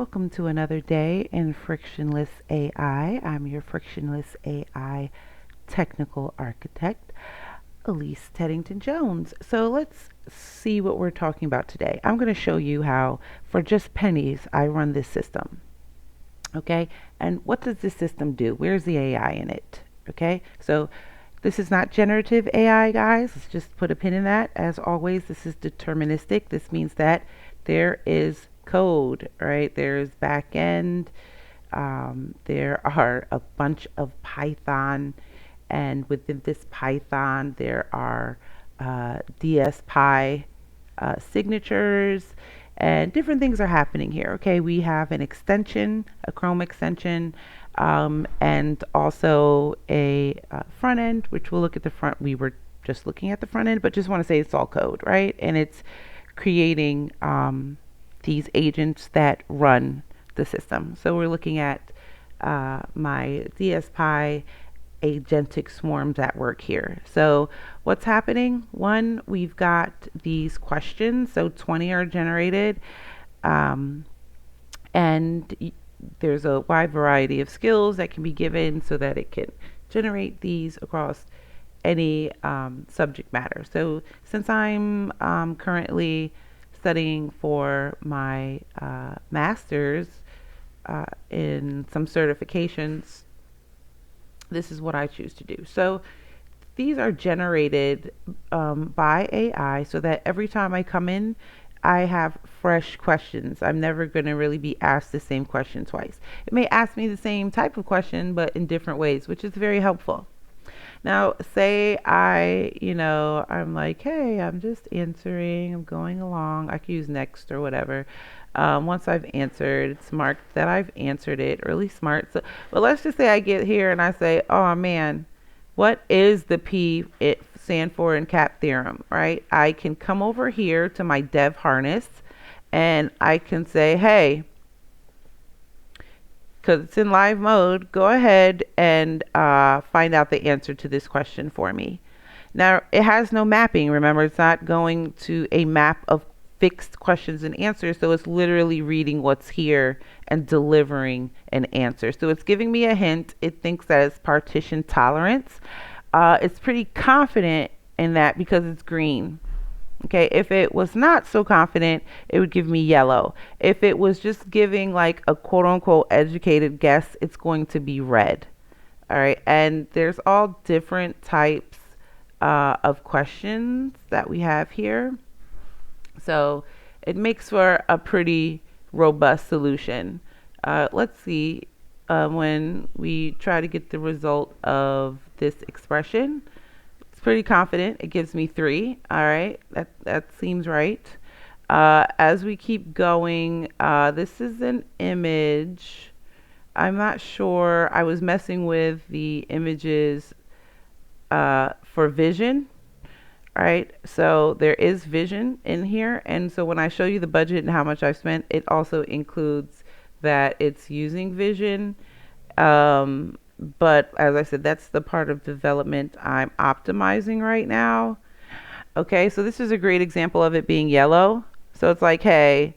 Welcome to another day in Frictionless AI. I'm your Frictionless AI technical architect, Elise Teddington Jones. So let's see what we're talking about today. I'm going to show you how, for just pennies, I run this system. Okay, and what does this system do? Where's the AI in it? Okay, so this is not generative AI, guys. Let's just put a pin in that. As always, this is deterministic. This means that there is code, right? There's back end. There are a bunch of Python, and within this Python, there are DSPy signatures, and different things are happening here. Okay, we have an extension, a Chrome extension, and also a front end, which we'll look at the front. We were just looking at the front end, but just want to say it's all code, right? And it's creating these agents that run the system. So we're looking at my DSPy agentic swarms at work here. So what's happening? One, we've got these questions. So 20 are generated. And there's a wide variety of skills that can be given so that it can generate these across any subject matter. So since I'm currently studying for my master's in some certifications, this is what I choose to do. So these are generated by AI so that every time I come in, I have fresh questions. I'm never going to really be asked the same question twice. It may ask me the same type of question, but in different ways, which is very helpful. Now, say I'm like, hey, I'm just answering, I'm going along. I could use next or whatever. Once I've answered, it's marked that I've answered it, really smart. So, but let's just say I get here and I say, oh man, what is the P it stand for in CAP theorem, right? I can come over here to my dev harness and I can say, hey, because it's in live mode, go ahead and find out the answer to this question for me. Now, it has no mapping. Remember, it's not going to a map of fixed questions and answers, so it's literally reading what's here and delivering an answer. So it's giving me a hint. It thinks that it's partition tolerance. It's pretty confident in that because it's green. Okay, if it was not so confident, it would give me yellow. If it was just giving like a quote unquote educated guess, it's going to be red. All right, and there's all different types of questions that we have here. So it makes for a pretty robust solution. Let's see when we try to get the result of this expression. Pretty confident. It gives me 3. All right, that seems right. As we keep going, this is an image. I'm not sure. I was messing with the images for vision. All right, so there is vision in here, and so when I show you the budget and how much I've spent, it also includes that it's using vision. But as I said, that's the part of development I'm optimizing right now. Okay, so this is a great example of it being yellow. So it's like, hey,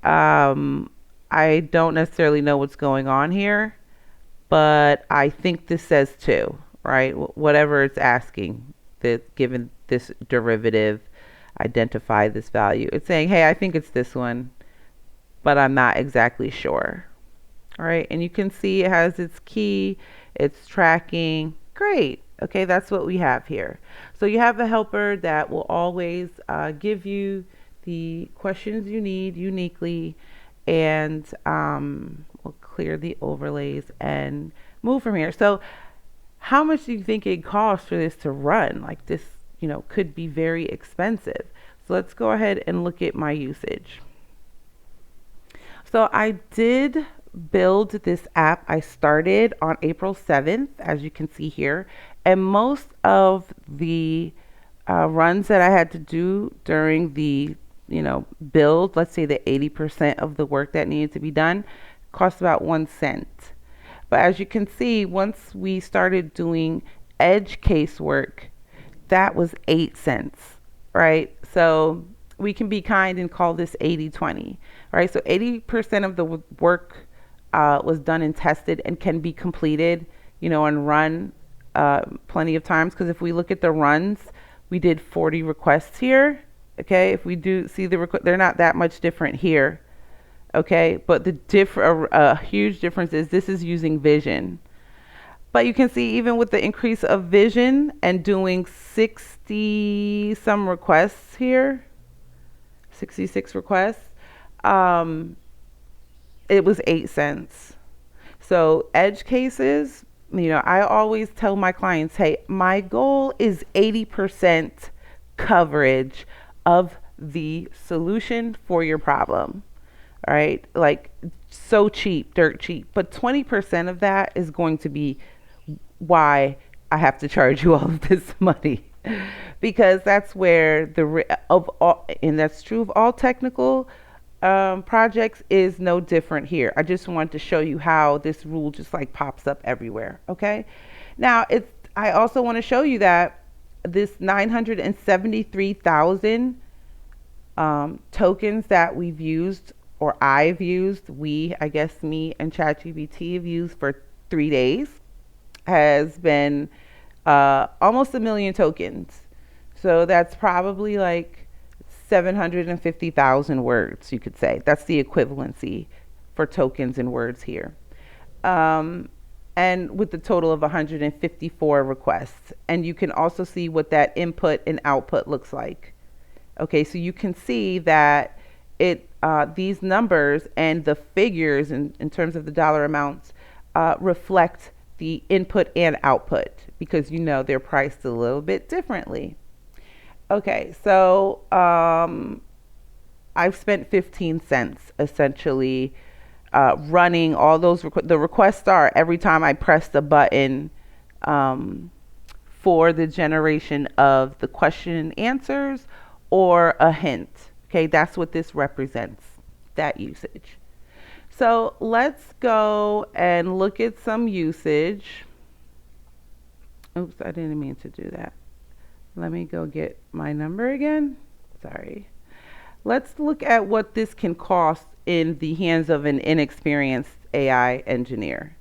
I don't necessarily know what's going on here, but I think this says 2, right? Whatever it's asking, that given this derivative, identify this value. It's saying, hey, I think it's this one, but I'm not exactly sure. All right, and you can see it has its key, it's tracking. Great. Okay, that's what we have here. So you have a helper that will always give you the questions you need uniquely, and we'll clear the overlays and move from here. So how much do you think it costs for this to run? Like this, could be very expensive. So let's go ahead and look at my usage. So I did build this app. I started on April 7th, as you can see here, and most of the runs that I had to do during the build, let's say the 80% of the work that needed to be done, cost about 1 cent. But as you can see, once we started doing edge casework, that was 8 cents, right? So we can be kind and call this 80-20. All right, so 80% of the work was done and tested and can be completed, and run plenty of times. Because if we look at the runs, we did 40 requests here. Okay, if we do see they're not that much different here. Okay, but a huge difference is this is using vision. But you can see even with the increase of vision and doing 60 some requests here, 66 requests, it was 8 cents. So edge cases, I always tell my clients, hey, my goal is 80% coverage of the solution for your problem. All right. Like, so cheap, dirt cheap. But 20% of that is going to be why I have to charge you all of this money. Because that's where and that's true of all technical projects, is no different here. I just want to show you how this rule just like pops up everywhere. Okay. Now I also want to show you that this 973,000 tokens that we've used, or I've used, I guess me and ChatGPT have used for 3 days, has been almost 1 million tokens. So that's probably like 750,000 words, you could say. That's the equivalency for tokens and words here. And with the total of 154 requests. And you can also see what that input and output looks like. Okay, so you can see that these numbers and the figures in terms of the dollar amounts reflect the input and output, because they're priced a little bit differently. Okay, so I've spent 15 cents essentially running all those. The requests are every time I press the button for the generation of the question and answers or a hint. Okay, that's what this represents, that usage. So let's go and look at some usage. Oops, I didn't mean to do that. Let me go get my number again. Sorry. Let's look at what this can cost in the hands of an inexperienced AI engineer.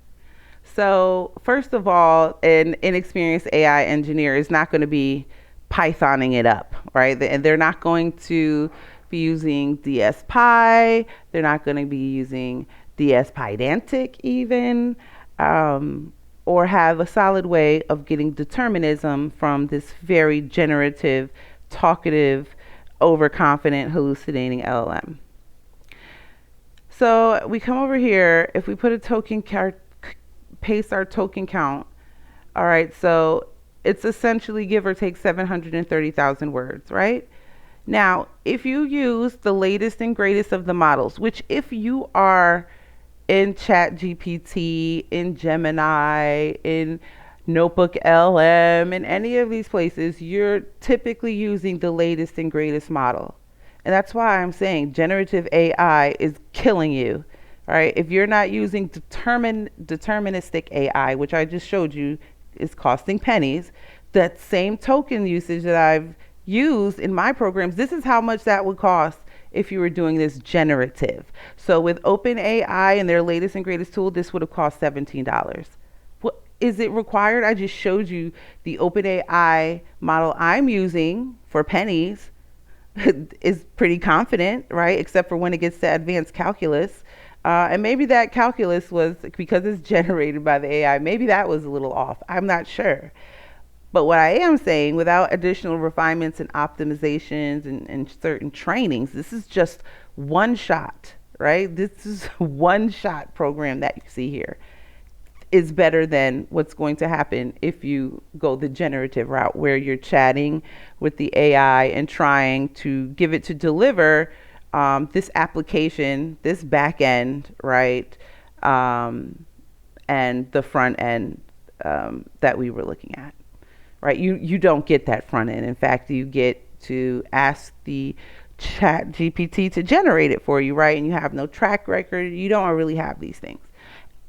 So first of all, an inexperienced AI engineer is not going to be Pythoning it up, right? And they're not going to be using DSPy. They're not going to be using DSPydantic even, or have a solid way of getting determinism from this very generative, talkative, overconfident, hallucinating LLM. So we come over here. If we put a token paste our token count. All right, so it's essentially give or take 730,000 words, right? Now, if you use the latest and greatest of the models, which if you are in ChatGPT, in Gemini, in Notebook LM, in any of these places, you're typically using the latest and greatest model. And that's why I'm saying generative AI is killing you. All right, if you're not using deterministic AI, which I just showed you is costing pennies, that same token usage that I've used in my programs, this is how much that would cost if you were doing this generative. So with OpenAI and their latest and greatest tool, this would have cost $17. What is it required? I just showed you the OpenAI model I'm using for pennies is pretty confident, right? Except for when it gets to advanced calculus. And maybe that calculus was, because it's generated by the AI, maybe that was a little off. I'm not sure. But what I am saying, without additional refinements and optimizations and certain trainings, this is just one shot, right? This is one shot program that you see here is better than what's going to happen if you go the generative route, where you're chatting with the AI and trying to give it to deliver this application, this back end, right? And the front end that we were looking at, right? You don't get that front end. In fact, you get to ask the chat GPT to generate it for you, right? And you have no track record. You don't really have these things.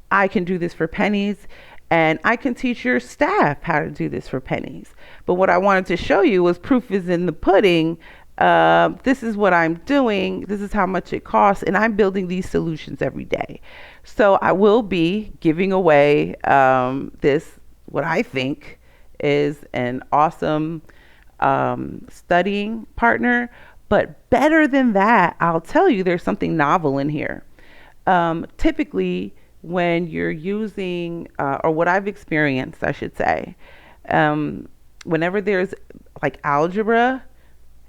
I can do this for pennies, and I can teach your staff how to do this for pennies. But what I wanted to show you was proof is in the pudding This is what I'm doing. This is how much it costs. And I'm building these solutions every day. So I will be giving away this, what I think is an awesome studying partner. But better than that, I'll tell you there's something novel in here. Typically, when you're using, or what I've experienced, I should say, whenever there's like algebra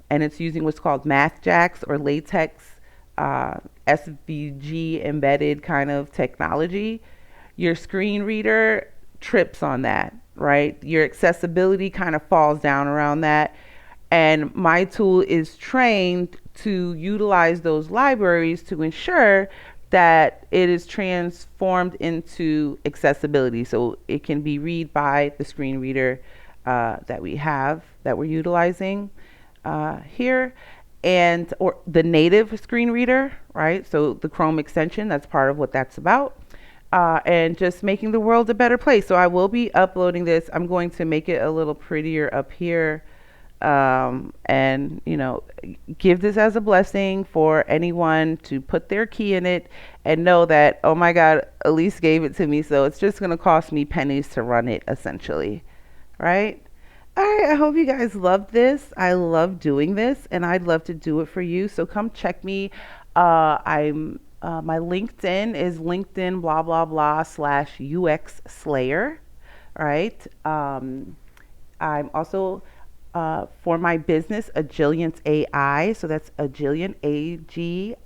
and it's using what's called MathJax or latex SVG embedded kind of technology, your screen reader trips on that, right? Your accessibility kind of falls down around that. And my tool is trained to utilize those libraries to ensure that it is transformed into accessibility. So it can be read by the screen reader that we have, that we're utilizing here, and or the native screen reader, right? So the Chrome extension, that's part of what that's about. And just making the world a better place. So I will be uploading this. I'm going to make it a little prettier up here, and give this as a blessing for anyone to put their key in it and know that, oh my God, Elise gave it to me, so it's just going to cost me pennies to run it, essentially, right? All right, I hope you guys love this. I love doing this, and I'd love to do it for you. So come check me. I'm my LinkedIn is LinkedIn blah blah blah / UX Slayer, right? I'm also for my business, Agilient AI. So that's Agilient, AGILIENT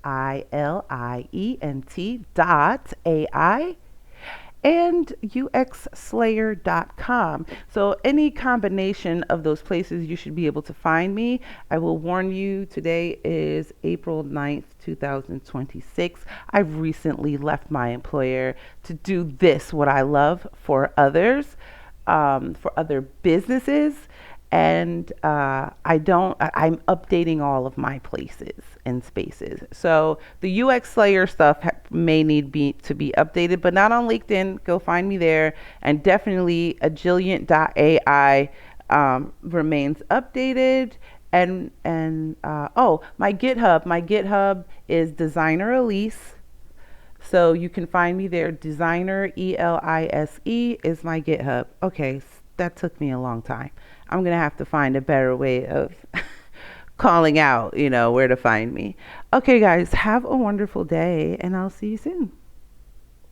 and uxslayer.com. So any combination of those places, you should be able to find me. I will warn you, today is April 9th, 2026. I've recently left my employer to do this, what I love, for others, for other businesses. And I'm updating all of my places and spaces. So the UX Slayer stuff may need to be updated, but not on LinkedIn. Go find me there. And definitely Agilient.ai remains updated. And my GitHub is Designer Elise. So you can find me there. Designer ELISE is my GitHub. Okay, that took me a long time. I'm going to have to find a better way of calling out, where to find me. Okay, guys, have a wonderful day, and I'll see you soon.